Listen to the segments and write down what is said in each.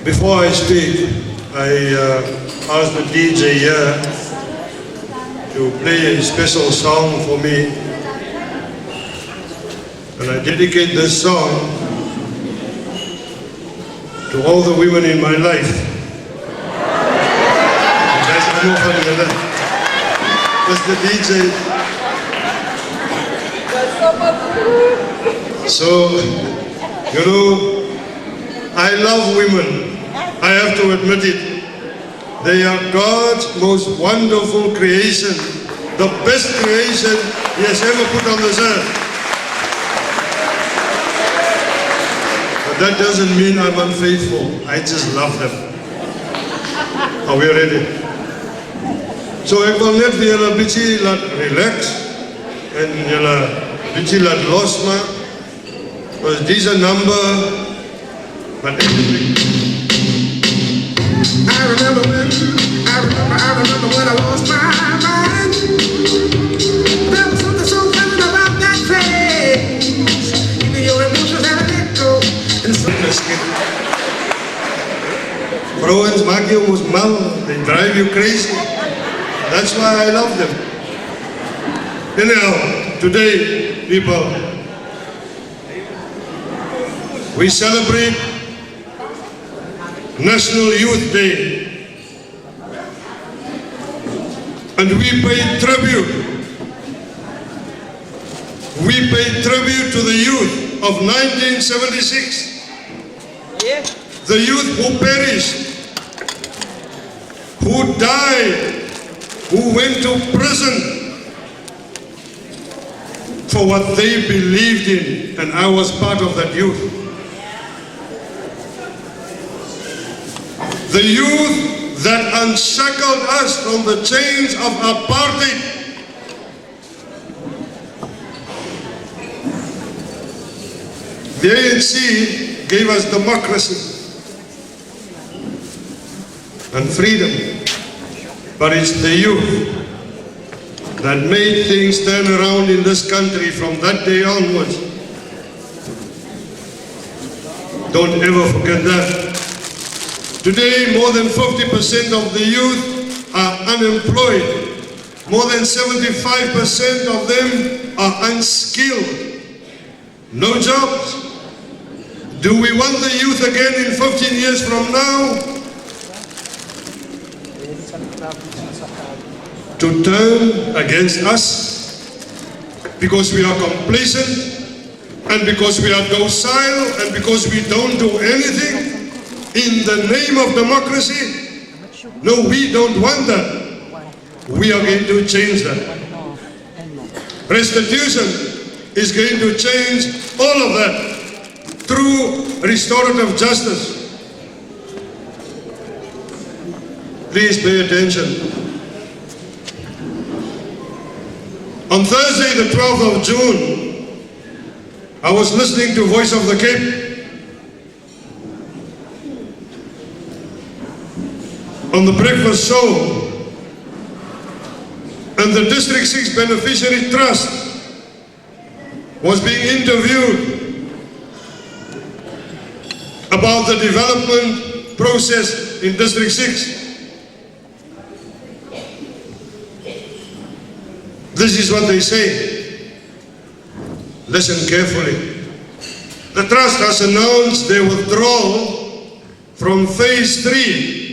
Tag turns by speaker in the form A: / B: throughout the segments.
A: Before I speak, I ask the DJ here to play a special song for me. And I dedicate this song to all the women in my life. That's the DJ. So, you know, I love women. I have to admit it. They are God's most wonderful creation, the best creation He has ever put on this earth. But that doesn't mean I'm unfaithful. I just love them. Are we ready? So ek wil net vir julle 'n bietjie laat relax en julle bietjie laat losmaak. Was dis 'n number but I remember when I lost my mind. There was something so pleasant about that place. Even your emotions had an echo. Vrouens maak jou mos mal. They drive you crazy. That's why I love them. Anyhow, today, people, we celebrate National Youth Day. And we pay tribute. We pay tribute to the youth of 1976. Yeah. The youth who perished, who died, who went to prison for what they believed in, and I was part of that youth. The youth that unshackled us from the chains of apartheid. The ANC gave us democracy and freedom, but it's the youth that made things turn around in this country from that day onwards. Don't ever forget that. Today, more than 50% of the youth are unemployed. More than 75% of them are unskilled. No jobs. Do we want the youth again in 15 years from now to turn against us because we are complacent and because we are docile and because we don't do anything? In the name of democracy? No, we don't want that. We are going to change that. Restitution is going to change all of that through restorative justice. Please pay attention. On Thursday, the 12th of June, I was listening to Voice of the Cape on the breakfast show, and the District 6 Beneficiary Trust was being interviewed about the development process in District 6. This is what they say. Listen carefully. The trust has announced their withdrawal from phase 3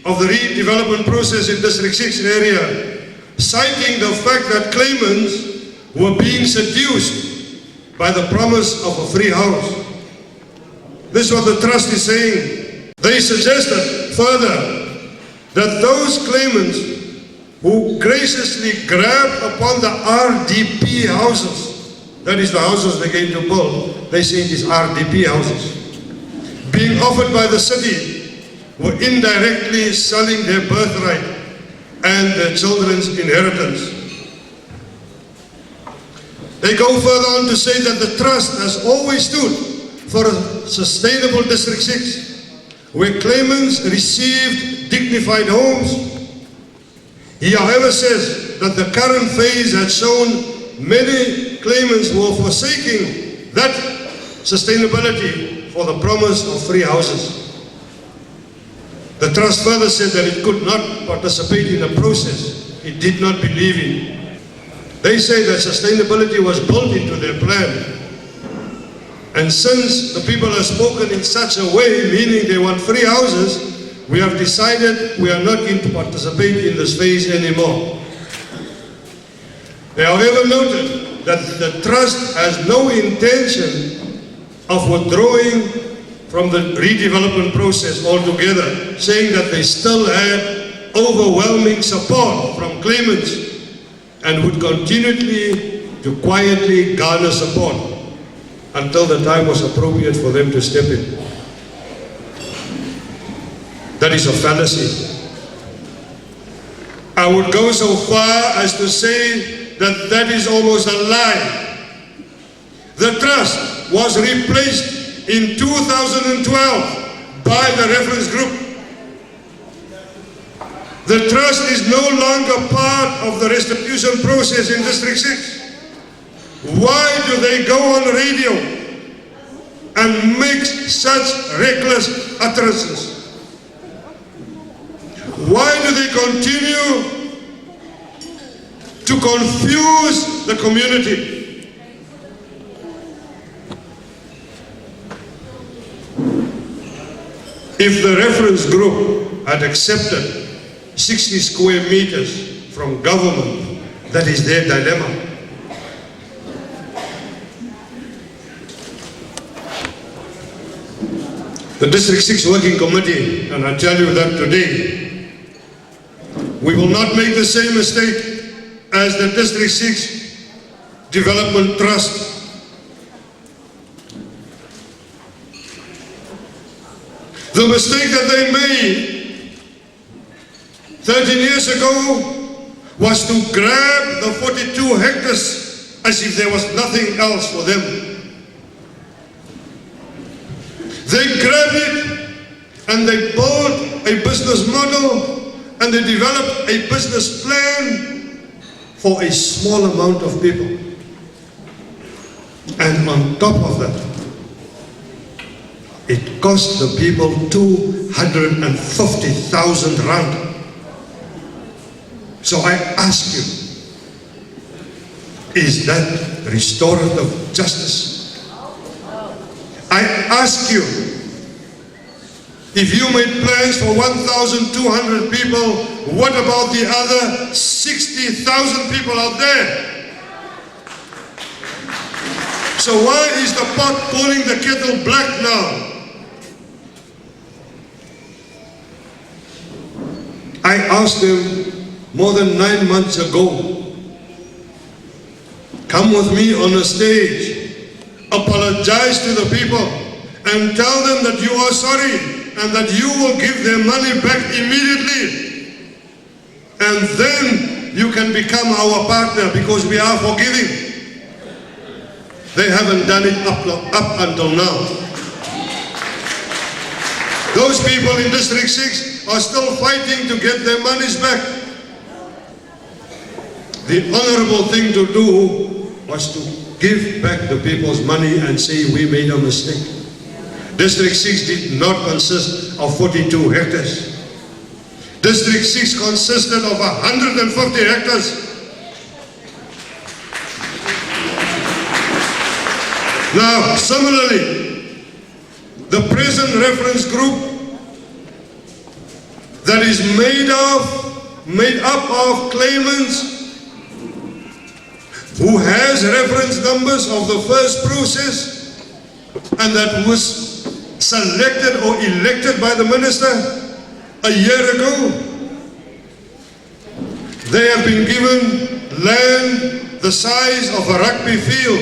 A: of the redevelopment process in District 6 area, citing the fact that claimants were being seduced by the promise of a free house. This is what the trust is saying. They suggested further that those claimants who graciously grabbed upon the RDP houses, that is the houses they're going to build, they say it is RDP houses, being offered by the city, were indirectly selling their birthright and their children's inheritance. They go further on to say that the trust has always stood for a sustainable District 6, where claimants received dignified homes. He, however, says that the current phase has shown many claimants were forsaking that sustainability for the promise of free houses. The trust further said that it could not participate in a process it did not believe in. They say that sustainability was built into their plan. And since the people have spoken in such a way, meaning they want free houses, we have decided we are not going to participate in this phase anymore. They however noted that the trust has no intention of withdrawing from the redevelopment process altogether, saying that they still had overwhelming support from claimants and would continue to quietly garner support until the time was appropriate for them to step in. That is a fallacy. I would go so far as to say that that is almost a lie. The trust was replaced in 2012 by the reference group. The trust is no longer part of the restitution process in District 6. Why do they go on radio and make such reckless utterances? Why do they continue to confuse the community? If the reference group had accepted 60 square meters from government, that is their dilemma. The District 6 Working Committee, and I tell you that today, we will not make the same mistake as the District 6 Development Trust. The mistake that they made 13 years ago was to grab the 42 hectares as if there was nothing else for them. They grabbed it and they built a business model and they developed a business plan for a small amount of people. And on top of that, it cost the people 250,000 rand. So I ask you, is that restorative justice? I ask you, if you made plans for 1,200 people, what about the other 60,000 people out there? So why is the pot calling the kettle black now? I asked them more than 9 months ago, come with me on a stage, apologize to the people and tell them that you are sorry and that you will give their money back immediately. And then you can become our partner because we are forgiving. They haven't done it up until now. Those people in District 6 are still fighting to get their monies back. The honorable thing to do was to give back the people's money and say we made a mistake. District 6 did not consist of 42 hectares. District 6 consisted of 150 hectares. Now, similarly, the present reference group that is made up of claimants who has reference numbers of the first process and that was selected or elected by the minister a year ago. They have been given land the size of a rugby field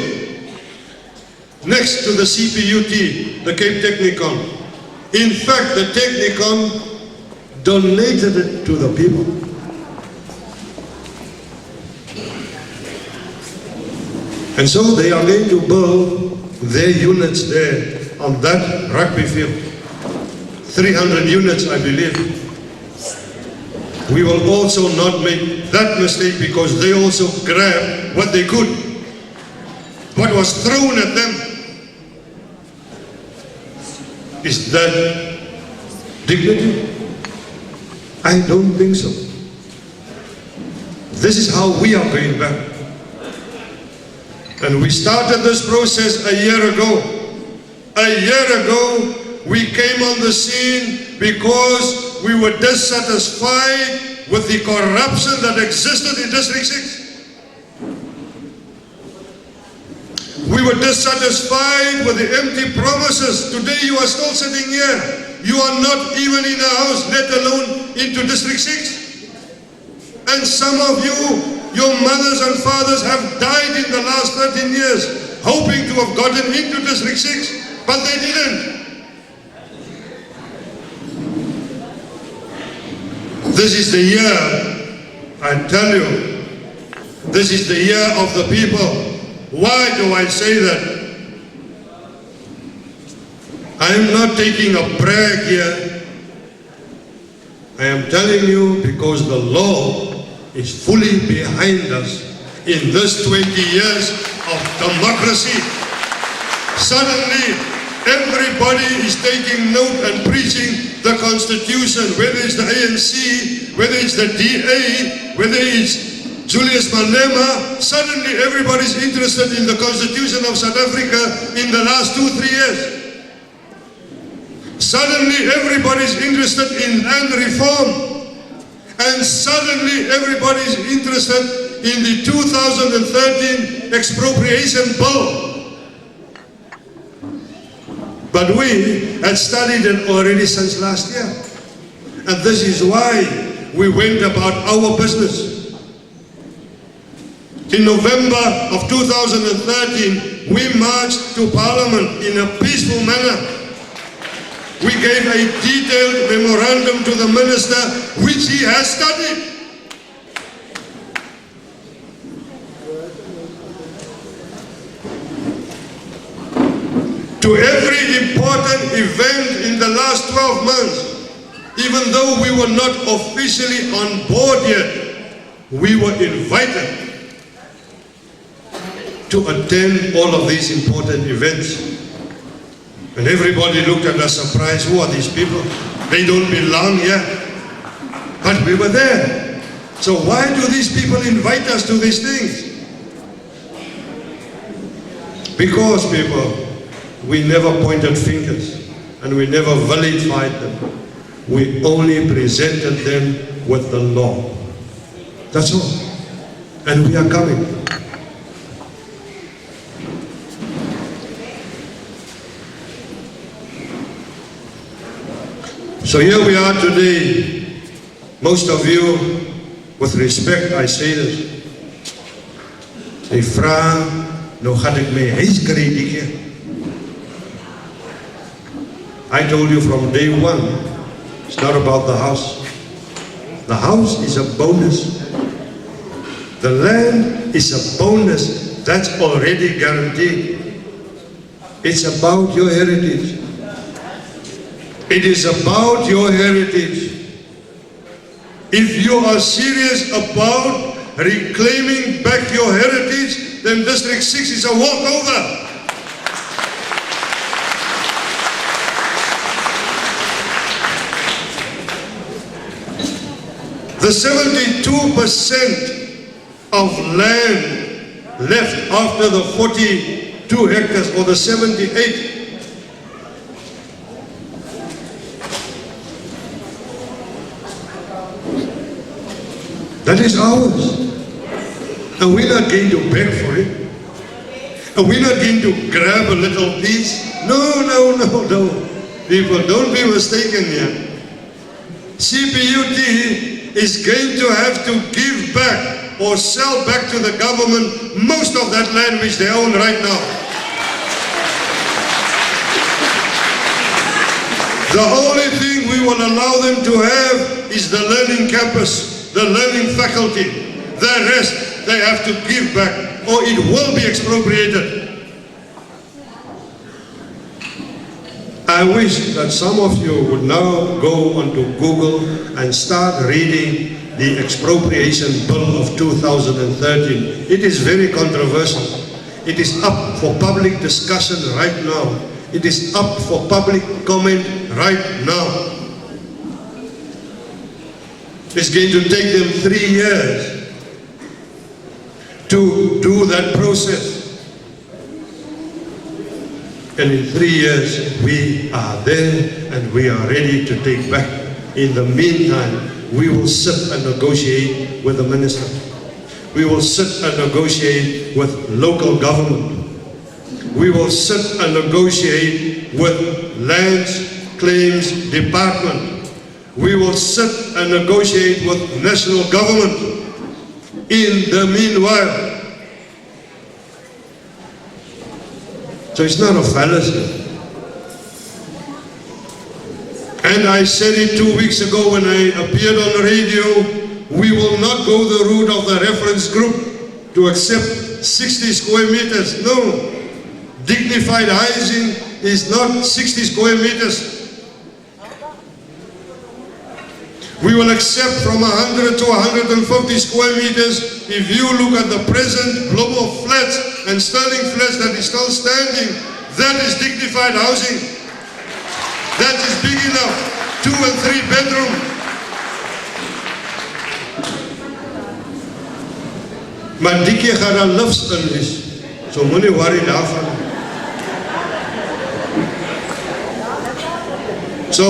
A: next to the CPUT, the Cape Technicon. In fact, the Technicon donated it to the people. And so they are going to build their units there on that rugby field. 300 units, I believe. We will also not make that mistake because they also grabbed what they could, what was thrown at them. Is that dignity? I don't think so. This is how we are going back. And we started this process a year ago. A year ago, we came on the scene because we were dissatisfied with the corruption that existed in District 6. We were dissatisfied with the empty promises. Today you are still sitting here. You are not even in a house, let alone into District 6. And some of you, your mothers and fathers have died in the last 13 years, hoping to have gotten into District 6, but they didn't. This is the year, I tell you, this is the year of the people. Why do I say that? I am not taking a brag here. I am telling you because the law is fully behind us in this 20 years of democracy. Suddenly, everybody is taking note and preaching the Constitution, whether it's the ANC, whether it's the DA, whether it's Julius Malema. Suddenly everybody's interested in the Constitution of South Africa in the last 2-3 years. Suddenly everybody's interested in land reform. And suddenly everybody's interested in the 2013 expropriation bill. But we had studied it already since last year. And this is why we went about our business. In November of 2013, we marched to Parliament in a peaceful manner. We gave a detailed memorandum to the Minister, which he has studied. To every important event in the last 12 months, even though we were not officially on board yet, we were invited to attend all of these important events. And everybody looked at us surprised. Who are these people? They don't belong here. But we were there. So why do these people invite us to these things? Because, people, we never pointed fingers and we never vilified them. We only presented them with the law. That's all. And we are coming. So here we are today. Most of you, with respect, I say this. Die vra, nou gaan ek my huis kry die keer. I told you from day one, it's not about the house. The house is a bonus. The land is a bonus that's already guaranteed. It's about your heritage. It is about your heritage. If you are serious about reclaiming back your heritage, then District 6 is a walkover. The 72% of land left after the 42 hectares or the 78, that is ours. And we're not going to beg for it. And we're not going to grab a little piece. No. People, don't be mistaken here. CPUT is going to have to give back or sell back to the government most of that land which they own right now. The only thing we will allow them to have is the learning campus, the learning faculty. The rest they have to give back or it will be expropriated. I wish that some of you would now go onto Google and start reading the expropriation bill of 2013. It is very controversial. It is up for public discussion right now. It is up for public comment right now. It's going to take them 3 years to do that process. And in 3 years, we are there and we are ready to take back. In the meantime, we will sit and negotiate with the minister. We will sit and negotiate with local government. We will sit and negotiate with Lands Claims Department. We will sit and negotiate with national government. In the meanwhile, so it's not a fallacy. And I said it 2 weeks ago when I appeared on the radio, we will not go the route of the reference group to accept 60 square meters. No. Dignified housing is not 60 square meters. We will accept from 100 to 150 square meters. If you look at the present block of flats and Sterling flats that is still standing, that is dignified housing. That is big enough, 2 and 3 bedroom. Maar die keer gaan daar lifts in wees. So moenie worry daarvan. So,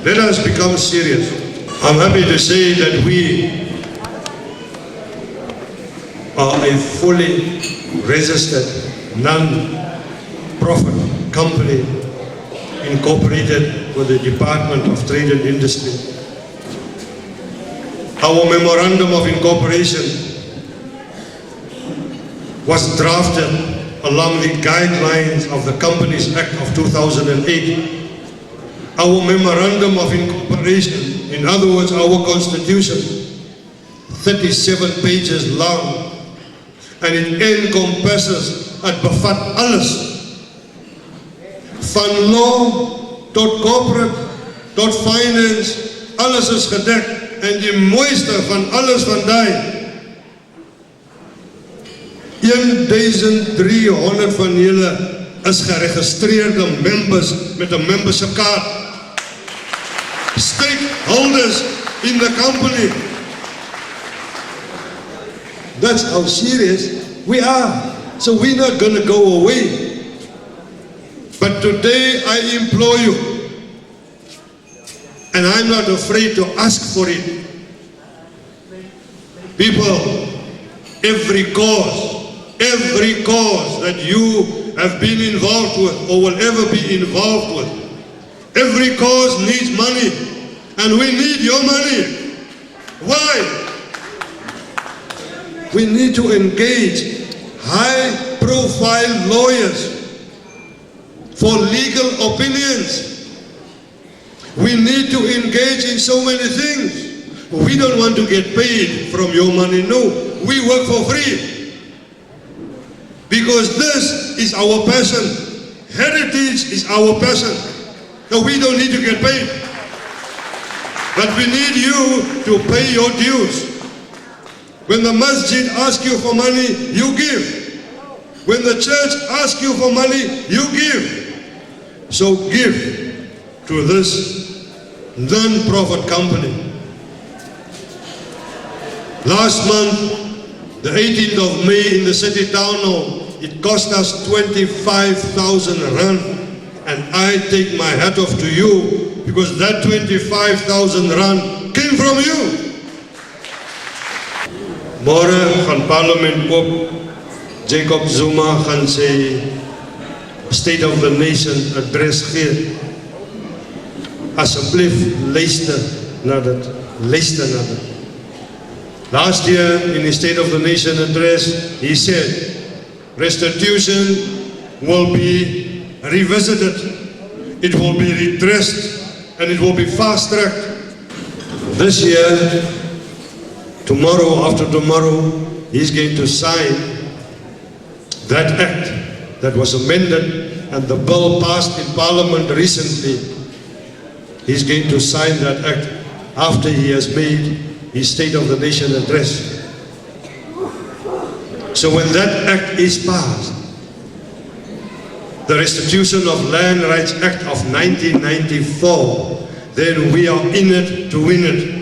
A: let us become serious. I'm happy to say that we are a fully registered non-profit company incorporated with the Department of Trade and Industry. Our memorandum of incorporation was drafted along the guidelines of the Companies Act of 2008. Our memorandum of incorporation, in other words, our constitution, 37 pages long, and it encompasses, het bevat alles, van law tot corporate, tot finance, alles is gedek, en die mooiste van alles van die, 1300 van julle is geregistreerde members met 'n membership card. Stakeholders in the company. That's how serious we are. So we're not going to go away. But today I implore you, and I'm not afraid to ask for it. People, every cause that you have been involved with or will ever be involved with, every cause needs money, and we need your money. Why? We need to engage high-profile lawyers for legal opinions. We need to engage in so many things. We don't want to get paid from your money, no. We work for free. Because this is our passion. Heritage is our passion. So we don't need to get paid. But we need you to pay your dues. When the masjid asks you for money, you give. When the church asks you for money, you give. So give to this non-profit company. Last month, the 18th of May in the city town hall, it cost us 25,000 rand, and I take my hat off to you because that 25,000 rand came from you. Môre gaan parlement oop. Jacob Zuma gaan sy State of the Nation address gee. Asseblief luister na dit. Last year in the State of the Nation address, he said, restitution will be revisited, it will be redressed, and it will be fast-tracked. This year, tomorrow, after tomorrow, he's going to sign that act that was amended and the bill passed in Parliament recently. He's going to sign that act after he has made his State of the Nation address. So when that act is passed, the Restitution of Land Rights Act of 1994, then we are in it to win it.